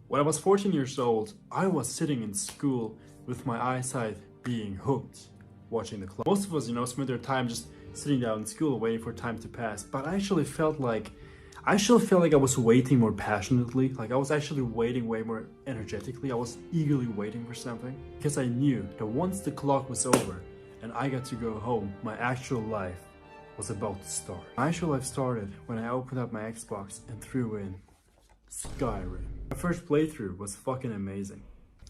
When I was 14 years old, I was sitting in school with my eyesight being hooked, watching the clock. Most of us, spend their time just sitting down in school waiting for time to pass, but I actually felt like I was waiting more passionately, like I was actually waiting way more energetically. I was eagerly waiting for something, because I knew that once the clock was over and I got to go home, my actual life was about to start. My actual life started when I opened up my Xbox and threw in Skyrim. My first playthrough was fucking amazing.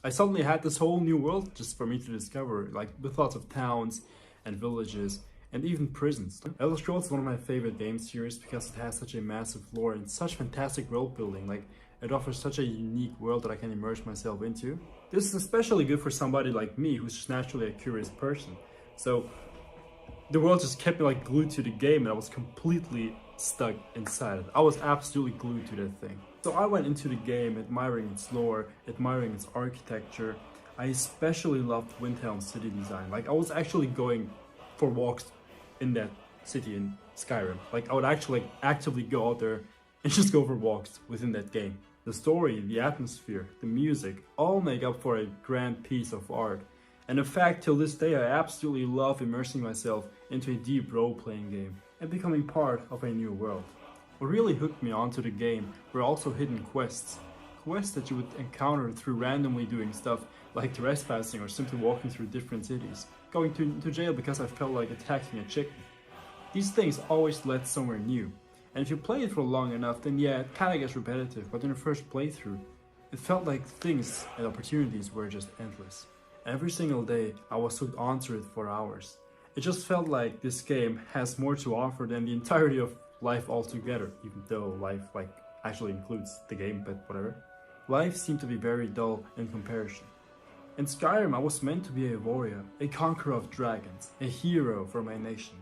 I suddenly had this whole new world just for me to discover, like with lots of towns and villages and even prisons. Elder Scrolls is one of my favorite game series because it has such a massive lore and such fantastic world building. Like, it offers such a unique world that I can immerse myself into. This is especially good for somebody like me who's just naturally a curious person. So the world just kept me like glued to the game and I was completely stuck inside it. I was absolutely glued to that thing. So I went into the game admiring its lore, admiring its architecture. I especially loved Windhelm's city design. Like, I was actually going for walks in that city in Skyrim. Like, I would actually actively go out there and just go for walks within that game. The story, the atmosphere, the music, all make up for a grand piece of art. And in fact, till this day, I absolutely love immersing myself into a deep role-playing game and becoming part of a new world. What really hooked me onto the game were also hidden quests. Quests that you would encounter through randomly doing stuff like trespassing or simply walking through different cities. Going to jail because I felt like attacking a chicken. These things always led somewhere new. And if you play it for long enough, then yeah, it kinda gets repetitive, but in the first playthrough, it felt like things and opportunities were just endless. Every single day, I was hooked onto it for hours. It just felt like this game has more to offer than the entirety of life altogether, even though life actually includes the game, but whatever. Life seemed to be very dull in comparison. In Skyrim, I was meant to be a warrior, a conqueror of dragons, a hero for my nation.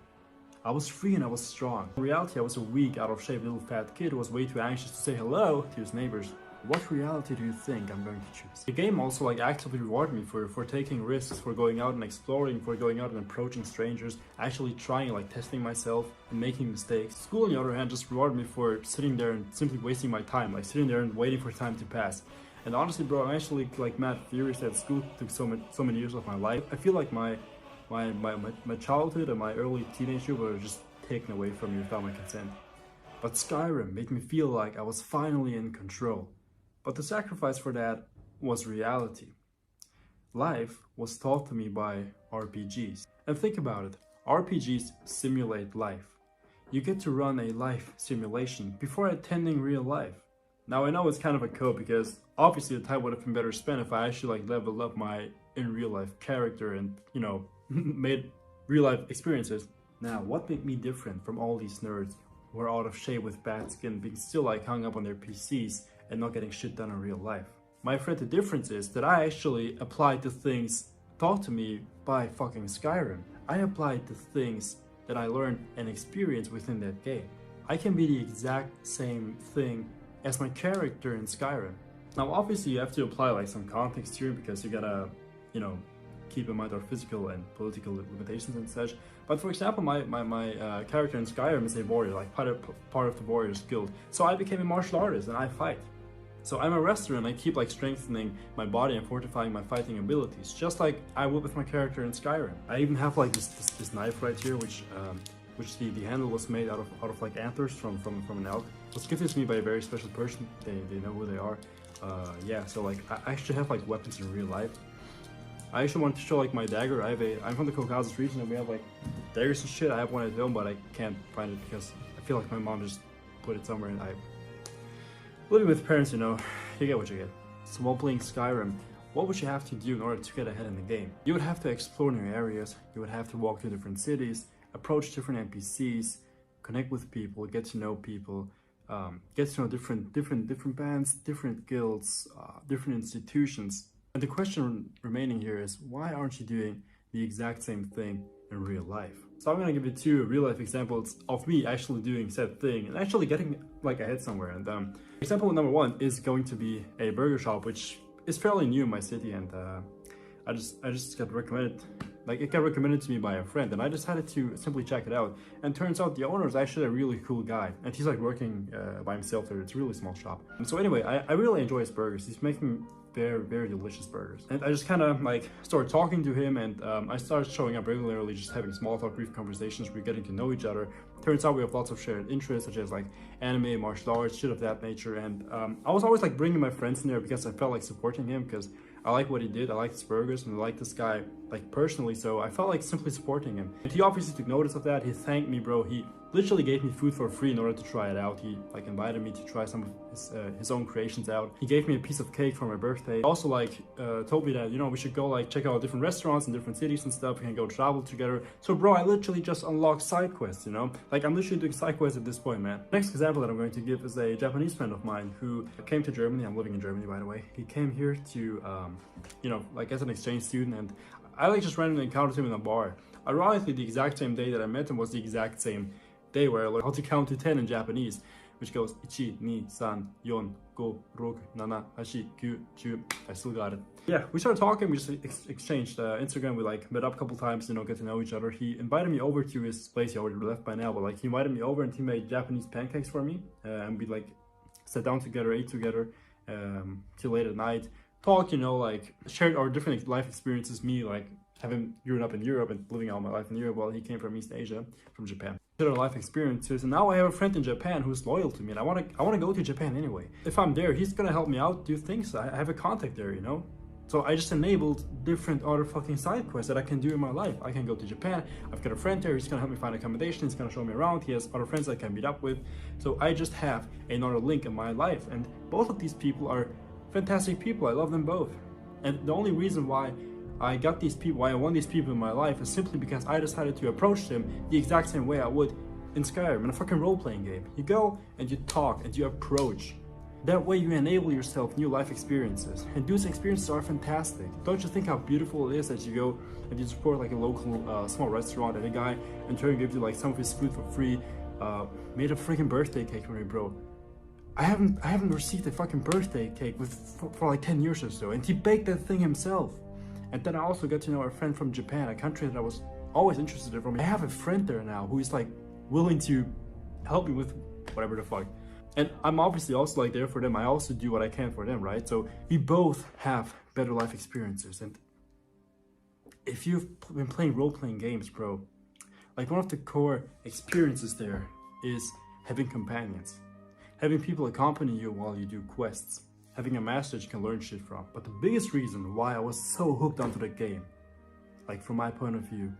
I was free and I was strong. In reality, I was a weak, out-of-shape little fat kid who was way too anxious to say hello to his neighbors. What reality do you think I'm going to choose? The game also actively rewarded me for taking risks, for going out and exploring, for going out and approaching strangers, actually trying, testing myself and making mistakes. School, on the other hand, just rewarded me for sitting there and simply wasting my time, sitting there and waiting for time to pass. And honestly, bro, I'm actually mad furious that school took so many years of my life. I feel like my childhood and my early teenage years were just taken away from me without my consent. But Skyrim made me feel like I was finally in control. But the sacrifice for that was reality. Life was taught to me by RPGs. And think about it, RPGs simulate life. You get to run a life simulation before attending real life. Now I know it's kind of a code because obviously the time would have been better spent if I actually leveled up my in real life character and, made real life experiences. Now, what made me different from all these nerds who are out of shape with bad skin, being still hung up on their PCs and not getting shit done in real life? My friend, the difference is that I actually applied the things taught to me by fucking Skyrim. I applied the things that I learned and experienced within that game. I can be the exact same thing as my character in Skyrim. Now, obviously, you have to apply some context here because you gotta, keep in mind our physical and political limitations and such. But for example, my character in Skyrim is a warrior, part of the Warriors Guild. So I became a martial artist and I fight. So I'm a wrestler and I keep strengthening my body and fortifying my fighting abilities, just like I would with my character in Skyrim. I even have this knife right here, which the handle was made out of antlers from an elk. It was gifted to me by a very special person. They know who they are. Yeah, so I actually have weapons in real life. I actually wanted to show my dagger. I'm from the Caucasus region and we have daggers and shit. I have one at home, but I can't find it because I feel like my mom just put it somewhere and living with parents, you get what you get. So while playing Skyrim, what would you have to do in order to get ahead in the game? You would have to explore new areas, you would have to walk to different cities, approach different NPCs, connect with people, get to know people, get to know different bands, different guilds, different institutions. And the question remaining here is, why aren't you doing the exact same thing in real life? So I'm gonna give you 2 real life examples of me actually doing said thing and actually getting ahead somewhere. And example number 1 is going to be a burger shop, which is fairly new in my city, and I just got recommended, like it got recommended to me by a friend, and I decided to simply check it out. And turns out the owner is actually a really cool guy, and he's like working by himself there. It's a really small shop. So anyway, I really enjoy his burgers. He's making very delicious burgers, and I just kind of like started talking to him, and I started showing up regularly, just having small talk, brief conversations. We're getting to know each other. Turns out we have lots of shared interests, such as like anime, martial arts, shit of that nature. And I was always like bringing my friends in there because I felt like supporting him, because I like what he did, I like his burgers, and I like this guy like personally, so I felt like simply supporting him. And he obviously took notice of that. He thanked me, bro. He literally gave me food for free in order to try it out. He like invited me to try some of his own creations out. He gave me a piece of cake for my birthday. Also like told me that, you know, we should go like check out different restaurants in different cities and stuff. We can go travel together. So bro, I literally just unlocked side quests, you know, like I'm literally doing side quests at this point, man. Next example that I'm going to give is a Japanese friend of mine who came to Germany. I'm living in Germany, by the way. He came here to you know, like as an exchange student, and I like just randomly encountered him in a bar. Ironically, the exact same day that I met him was the exact same day where I learned how to count to 10 in Japanese, which goes 1, 2, 3, 4, 5, 6, 7, 8, 9, 10. I still got it. Yeah, we started talking. We just exchanged Instagram. We like met up a couple times, you know, get to know each other. He invited me over to his place. He already left by now, but like he invited me over and he made Japanese pancakes for me, and we like sat down together, ate together till late at night. Talk, you know, like shared our different life experiences. Me like having grown up in Europe and living all my life in Europe, while he came from East Asia, from Japan. Shared our life experiences, and now I have a friend in Japan who's loyal to me, and I want to go to Japan anyway. If I'm there, he's gonna help me out, do things. I have a contact there, you know. So I just enabled different other fucking side quests that I can do in my life. I can go to Japan. I've got a friend there. He's gonna help me find accommodation. He's gonna show me around. He has other friends I can meet up with. So I just have another link in my life, and both of these people are fantastic people. I love them both. And the only reason why I got these people, why I want these people in my life, is simply because I decided to approach them the exact same way I would in Skyrim, in a fucking role-playing game. You go and you talk and you approach. That way you enable yourself new life experiences. And those experiences are fantastic. Don't you think how beautiful it is that you go and you support like a local small restaurant, and a guy in turn gives you like some of his food for free, made a freaking birthday cake for me, bro. I haven't received a fucking birthday cake for like 10 years or so, and he baked that thing himself. And then I also got to know a friend from Japan, a country that I was always interested in. I have a friend there now who is like willing to help me with whatever the fuck. And I'm obviously also like there for them. I also do what I can for them, right? So we both have better life experiences. And if you've been playing role-playing games, bro, like one of the core experiences there is having companions. Having people accompany you while you do quests. Having a master that you can learn shit from. But the biggest reason why I was so hooked onto the game, like from my point of view,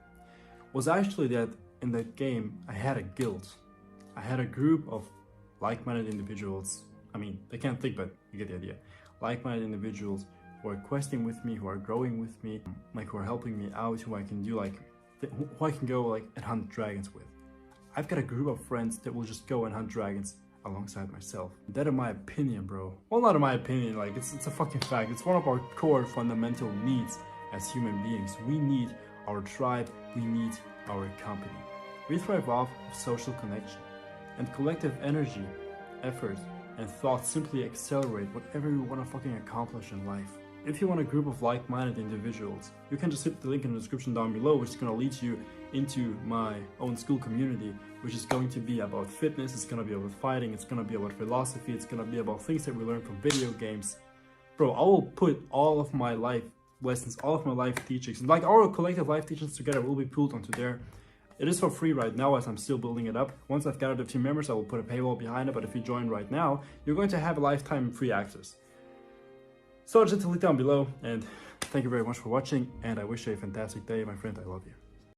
was actually that in that game I had a guild. I had a group of like-minded individuals. I mean, they can't think, but you get the idea. Like-minded individuals who are questing with me, who are growing with me, like who are helping me out, who I can do like, who I can go like and hunt dragons with. I've got a group of friends that will just go and hunt dragons alongside myself. That in my opinion, bro. Well, not in my opinion, like it's a fucking fact. It's one of our core fundamental needs as human beings. We need our tribe, we need our company. We thrive off of social connection, and collective energy, effort, and thought simply accelerate whatever you want to fucking accomplish in life. If you want a group of like-minded individuals, you can just hit the link in the description down below, which is going to lead you into my own school community, which is going to be about fitness, it's going to be about fighting, it's going to be about philosophy, it's going to be about things that we learn from video games. Bro, I will put all of my life lessons, all of my life teachings, like our collective life teachings together will be pulled onto there. It is for free right now as I'm still building it up. Once I've gathered a few members, I will put a paywall behind it, but if you join right now, you're going to have a lifetime free access. So just hit the link down below, and thank you very much for watching, and I wish you a fantastic day, my friend. I love you.